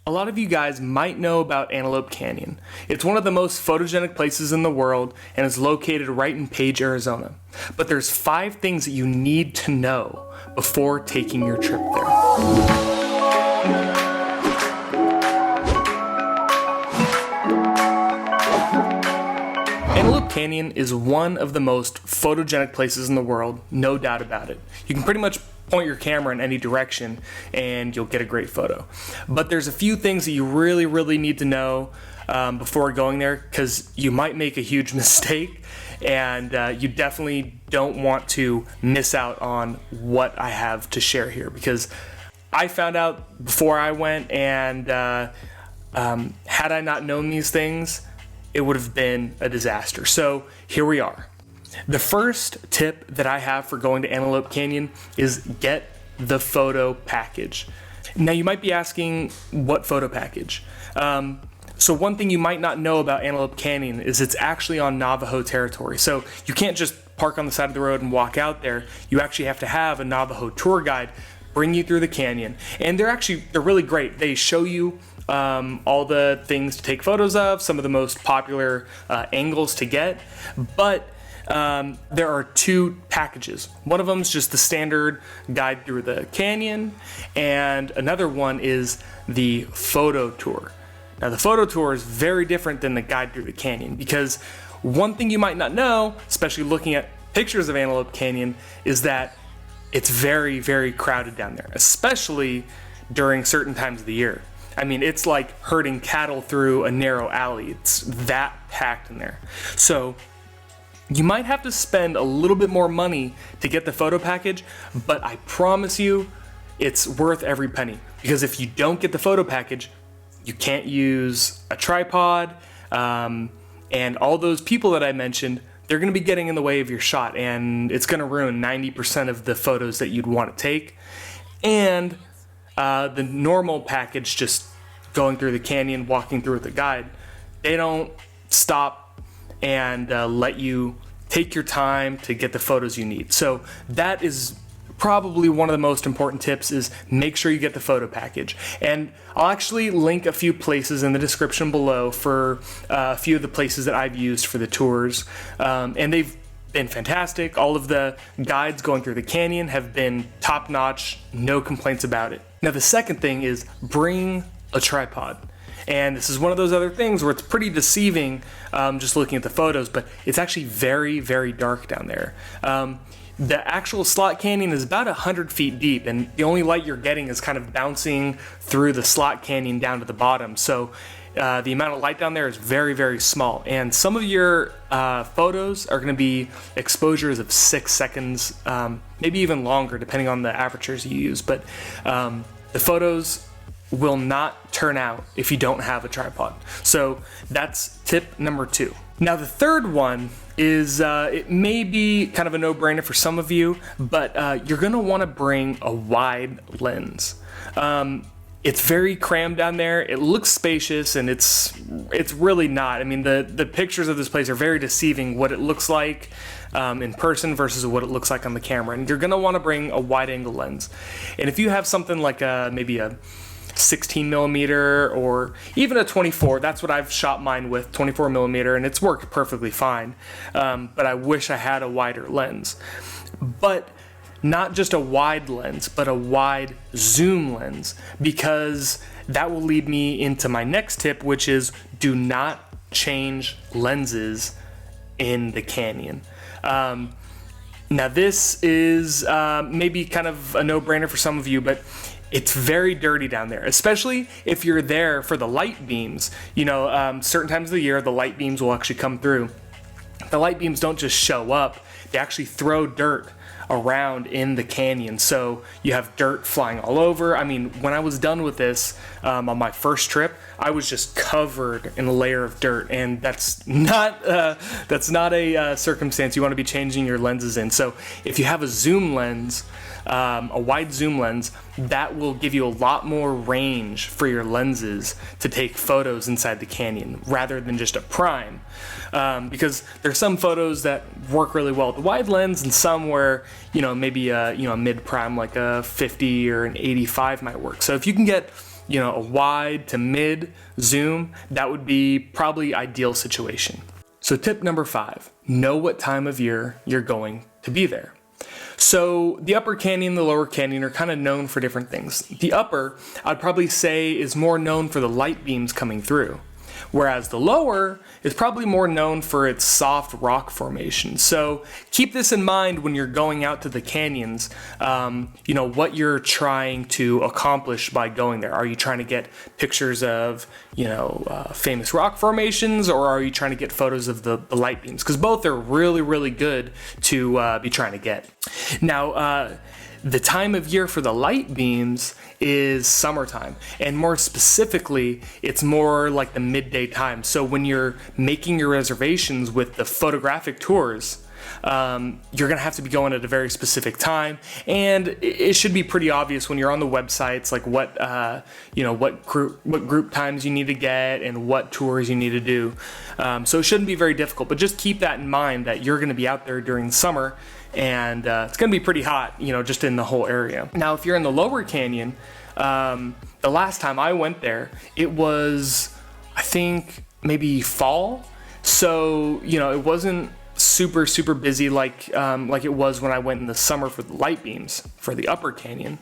A lot of you guys might know about Antelope Canyon. It's one of the most photogenic places in the world and is located right in Page, Arizona. But there's 5 things that you need to know before taking your trip there. Antelope Canyon is one of the most photogenic places in the world, no doubt about it. You can pretty much point your camera in any direction and you'll get a great photo. But there's a few things that you really need to know before going there, because you might make a huge mistake and you definitely don't want to miss out on what I have to share here, because I found out before I went, and had I not known these things, it would have been a disaster. So here we are. The first tip that I have for going to Antelope Canyon is get the photo package. Now you might be asking, what photo package? So one thing you might not know about Antelope Canyon is it's actually on Navajo territory. So you can't just park on the side of the road and walk out there. You actually have to have a Navajo tour guide bring you through the canyon. And they're really great. They show you all the things to take photos of, some of the most popular angles to get, but there are 2 packages. One of them is just the standard guide through the canyon, and another one is the photo tour. Now the photo tour is very different than the guide through the canyon, because one thing you might not know, especially looking at pictures of Antelope Canyon, is that it's very crowded down there, especially during certain times of the year. I mean, it's like herding cattle through a narrow alley. It's that packed in there. So you might have to spend a little bit more money to get the photo package, but I promise you it's worth every penny, because if you don't get the photo package, you can't use a tripod, and all those people that I mentioned, they're going to be getting in the way of your shot, and it's going to ruin 90% of the photos that you'd want to take. And the normal package, just going through the canyon, walking through with a guide, they don't stop and let you take your time to get the photos you need. So that is probably one of the most important tips, is make sure you get the photo package. And I'll actually link a few places in the description below for a few of the places that I've used for the tours, and they've been fantastic. All of the guides going through the canyon have been top-notch, no complaints about it. Now the second thing is bring a tripod. And this is one of those other things where it's pretty deceiving just looking at the photos, but it's actually very dark down there. The actual slot canyon is about 100 feet deep, and the only light you're getting is kind of bouncing through the slot canyon down to the bottom. So the amount of light down there is very small, and some of your photos are going to be exposures of 6 seconds, maybe even longer depending on the apertures you use, but the photos will not turn out if you don't have a tripod. So that's tip number 2. Now the third one is, it may be kind of a no-brainer for some of you, but you're going to want to bring a wide lens. It's very crammed down there. It looks spacious, and it's really not. I mean, the pictures of this place are very deceiving, what it looks like in person versus what it looks like on the camera. And you're going to want to bring a wide-angle lens. And if you have something like maybe a 16 millimeter or even a 24, that's what I've shot mine with, 24 millimeter, and it's worked perfectly fine. But I wish I had a wider lens. But not just a wide lens, but a wide zoom lens, because that will lead me into my next tip, which is do not change lenses in the canyon. Now this is maybe kind of a no-brainer for some of you, but it's very dirty down there, especially if you're there for the light beams. You know, certain times of the year, the light beams will actually come through. The light beams don't just show up, they actually throw dirt around in the canyon, so you have dirt flying all over. I mean, when I was done with this on my first trip, I was just covered in a layer of dirt, and that's not a circumstance you want to be changing your lenses in. So if you have a zoom lens, a wide zoom lens, that will give you a lot more range for your lenses to take photos inside the canyon rather than just a prime, because there's some photos that work really well with the wide lens, and some where maybe a mid prime like a 50 or an 85 might work. So if you can get a wide to mid zoom, that would be probably ideal situation. So tip number 5, know what time of year you're going to be there. So the upper canyon, the lower canyon are kind of known for different things. The upper, I'd probably say, is more known for the light beams coming through, whereas the lower is probably more known for its soft rock formation. So keep this in mind when you're going out to the canyons, what you're trying to accomplish by going there. Are you trying to get pictures of, famous rock formations, or are you trying to get photos of the light beams? Because both are really, really good to be trying to get. Now, the time of year for the light beams is summertime, and more specifically, it's more like the midday time. So when you're making your reservations with the photographic tours, you're gonna have to be going at a very specific time, and it should be pretty obvious when you're on the websites, like what group times you need to get and what tours you need to do. So it shouldn't be very difficult, but just keep that in mind that you're gonna be out there during summer, and it's gonna be pretty hot, just in the whole area. Now, if you're in the lower canyon, the last time I went there, it was, I think, maybe fall. So, it wasn't super busy like it was when I went in the summer for the light beams for the upper canyon.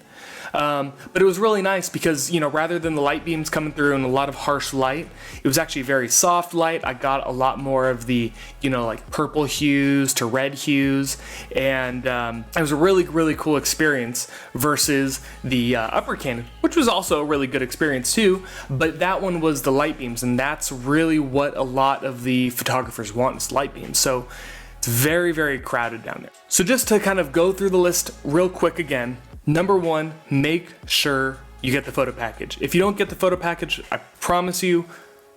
But it was really nice because, rather than the light beams coming through and a lot of harsh light, it was actually very soft light. I got a lot more of the, like purple hues to red hues. And it was a really, really cool experience versus the upper canyon, which was also a really good experience too. But that one was the light beams, and that's really what a lot of the photographers want, is light beams. So it's very, very crowded down there. So just to kind of go through the list real quick again, number 1, make sure you get the photo package. If you don't get the photo package, I promise you,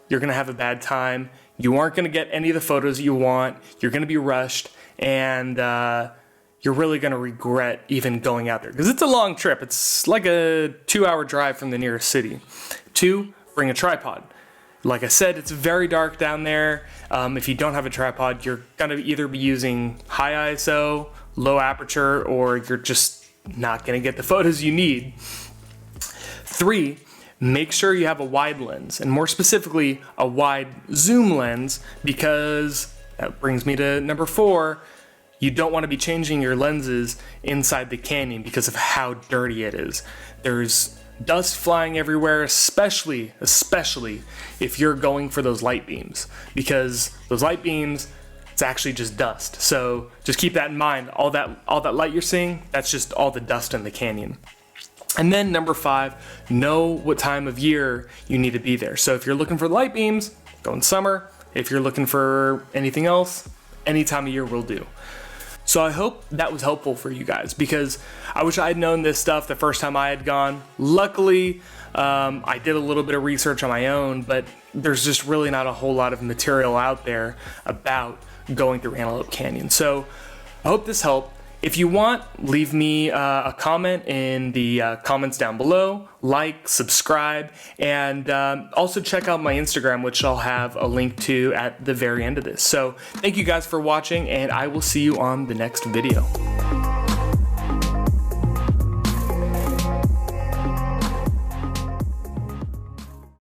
you're gonna have a bad time. You aren't gonna get any of the photos you want. You're gonna be rushed, and you're really gonna regret even going out there, because it's a long trip. It's like a 2-hour drive from the nearest city. 2, bring a tripod. Like I said, it's very dark down there. If you don't have a tripod, you're gonna either be using high ISO, low aperture, or you're just not gonna get the photos you need. 3, make sure you have a wide lens, and more specifically, a wide zoom lens, because that brings me to number 4, you don't wanna be changing your lenses inside the canyon because of how dirty it is. There's dust flying everywhere, especially if you're going for those light beams, because those light beams, it's actually just dust. So just keep that in mind. All that light you're seeing, that's just all the dust in the canyon. And then number 5, know what time of year you need to be there. So if you're looking for light beams, go in summer. If you're looking for anything else, any time of year will do. So I hope that was helpful for you guys, because I wish I had known this stuff the first time I had gone. Luckily, I did a little bit of research on my own, but there's just really not a whole lot of material out there about going through Antelope Canyon. So I hope this helped. If you want, leave me a comment in the comments down below, like, subscribe, and also check out my Instagram, which I'll have a link to at the very end of this. So thank you guys for watching, and I will see you on the next video.